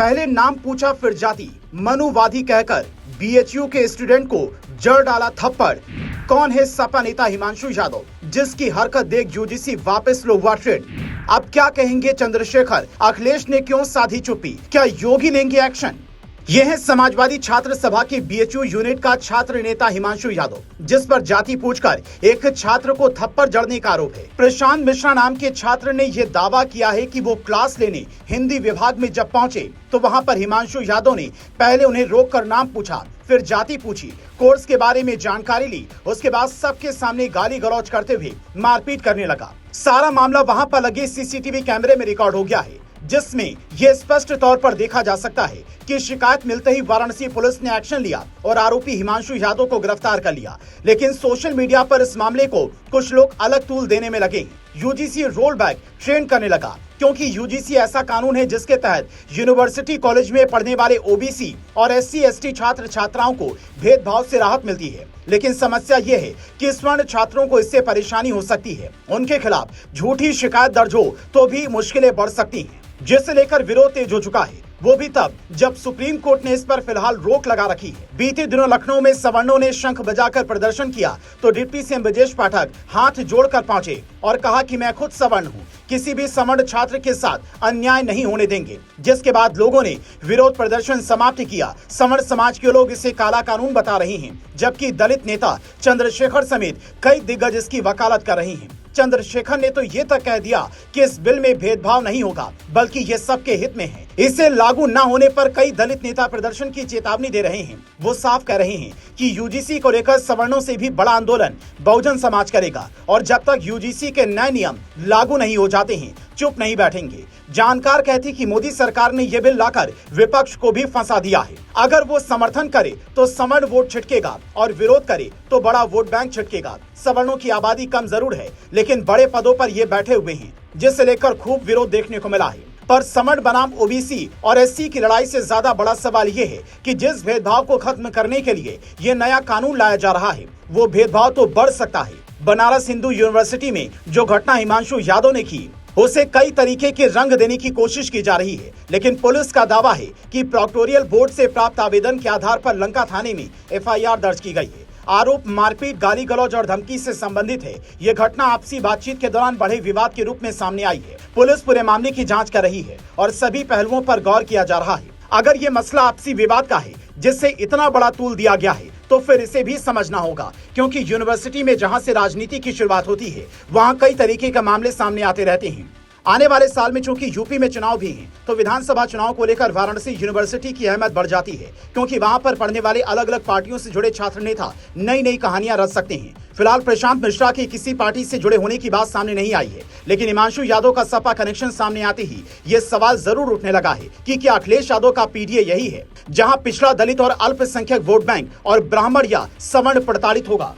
पहले नाम पूछा फिर जाति, मनुवादी कहकर बीएचयू के स्टूडेंट को जड़ डाला थप्पड़। कौन है सपा नेता हिमांशु यादव, जिसकी हरकत देख यूजीसी वापस लो हुआ ट्रेंड। अब क्या कहेंगे चंद्रशेखर, अखिलेश ने क्यों साधी चुप्पी, क्या योगी लेंगे एक्शन। यह है समाजवादी छात्र सभा के बीएचयू यूनिट का छात्र नेता हिमांशु यादव, जिस पर जाति पूछकर एक छात्र को थप्पड़ जड़ने का आरोप है। प्रशांत मिश्रा नाम के छात्र ने यह दावा किया है कि वो क्लास लेने हिंदी विभाग में जब पहुंचे तो वहां पर हिमांशु यादव ने पहले उन्हें रोककर नाम पूछा, फिर जाति पूछी, कोर्स के बारे में जानकारी ली, उसके बाद सबके सामने गाली गलौज करते हुए मारपीट करने लगा। सारा मामला वहां पर लगे सीसीटीवी कैमरे में रिकॉर्ड हो गया है, जिसमें यह स्पष्ट तौर पर देखा जा सकता है कि शिकायत मिलते ही वाराणसी पुलिस ने एक्शन लिया और आरोपी हिमांशु यादव को गिरफ्तार कर लिया। लेकिन सोशल मीडिया पर इस मामले को कुछ लोग अलग तूल देने में लगे। यूजीसी रोल बैक ट्रेंड करने लगा, क्योंकि यूजीसी ऐसा कानून है जिसके तहत यूनिवर्सिटी कॉलेज में पढ़ने वाले ओबीसी और एससी/एसटी छात्र छात्राओं को भेदभाव से राहत मिलती है। लेकिन समस्या यह है कि स्वर्ण छात्रों को इससे परेशानी हो सकती है। उनके खिलाफ झूठी शिकायत दर्ज हो तो भी मुश्किलें बढ़ सकती हैं, जिसे लेकर विरोध तेज हो चुका है, वो भी तब जब सुप्रीम कोर्ट ने इस पर फिलहाल रोक लगा रखी है। बीते दिनों लखनऊ में सवर्णों ने शंख बजाकर प्रदर्शन किया तो डिप्टी सीएम ब्रजेश पाठक हाथ जोड़कर पहुंचे और कहा कि मैं खुद सवर्ण हूं, किसी भी सवर्ण छात्र के साथ अन्याय नहीं होने देंगे। जिसके बाद लोगों ने विरोध प्रदर्शन समाप्त किया। सवर्ण समाज के लोग इसे काला कानून बता रहे हैं, जबकि दलित नेता चंद्रशेखर समेत कई दिग्गज इसकी वकालत कर रहे हैं। चंद्रशेखर ने तो ये तक कह दिया कि इस बिल में भेदभाव नहीं होगा, बल्कि ये सबके हित में है। इसे लागू न होने पर कई दलित नेता प्रदर्शन की चेतावनी दे रहे हैं। वो साफ कह रहे हैं कि यूजीसी को लेकर सवर्णों से भी बड़ा आंदोलन बहुजन समाज करेगा और जब तक यूजीसी के नए नियम लागू नहीं हो जाते हैं चुप नहीं बैठेंगे। जानकार कहती कि मोदी सरकार ने यह बिल लाकर विपक्ष को भी फंसा दिया है। अगर वो समर्थन करे तो सवर्ण वोट छिटकेगा और विरोध करे तो बड़ा वोट बैंक छिटकेगा। सवर्णों की आबादी कम जरूर है, लेकिन बड़े पदों पर ये बैठे हुए हैं, जिसे लेकर खूब विरोध देखने को मिला है। पर सवर्ण बनाम ओबीसी और एससी की लड़ाई से ज्यादा बड़ा सवाल ये है कि जिस भेदभाव को खत्म करने के लिए ये नया कानून लाया जा रहा है, वो भेदभाव तो बढ़ सकता है। बनारस हिंदू यूनिवर्सिटी में जो घटना हिमांशु यादव ने की, उसे कई तरीके के रंग देने की कोशिश की जा रही है। लेकिन पुलिस का दावा है कि प्रोक्टोरियल बोर्ड से प्राप्त आवेदन के आधार पर लंका थाने में एफआईआर दर्ज की गई है। आरोप मारपीट, गाली गलौज और धमकी से संबंधित है। ये घटना आपसी बातचीत के दौरान बढ़े विवाद के रूप में सामने आई है। पुलिस पूरे मामले की जांच कर रही है और सभी पहलुओं पर गौर किया जा रहा है। अगर ये मसला आपसी विवाद का है जिससे इतना बड़ा तूल दिया गया है, तो फिर इसे भी समझना होगा, क्योंकि यूनिवर्सिटी में जहां से राजनीति की शुरुआत होती है वहां कई तरीके के मामले सामने आते रहते हैं। आने वाले साल में चूंकि यूपी में चुनाव भी हैं, तो विधानसभा चुनाव को लेकर वाराणसी यूनिवर्सिटी की अहमियत बढ़ जाती है, क्योंकि वहां पर पढ़ने वाले अलग अलग पार्टियों से जुड़े छात्र नेता नई नई कहानियां रच सकते हैं। फिलहाल प्रशांत मिश्रा की किसी पार्टी से जुड़े होने की बात सामने नहीं आई है, लेकिन हिमांशु यादव का सपा कनेक्शन सामने आते ही ये सवाल जरूर उठने लगा है कि क्या अखिलेश यादव का पीडीए यही है, जहां पिछड़ा दलित और अल्पसंख्यक वोट बैंक और ब्राह्मण या सवर्ण प्रताड़ित होगा।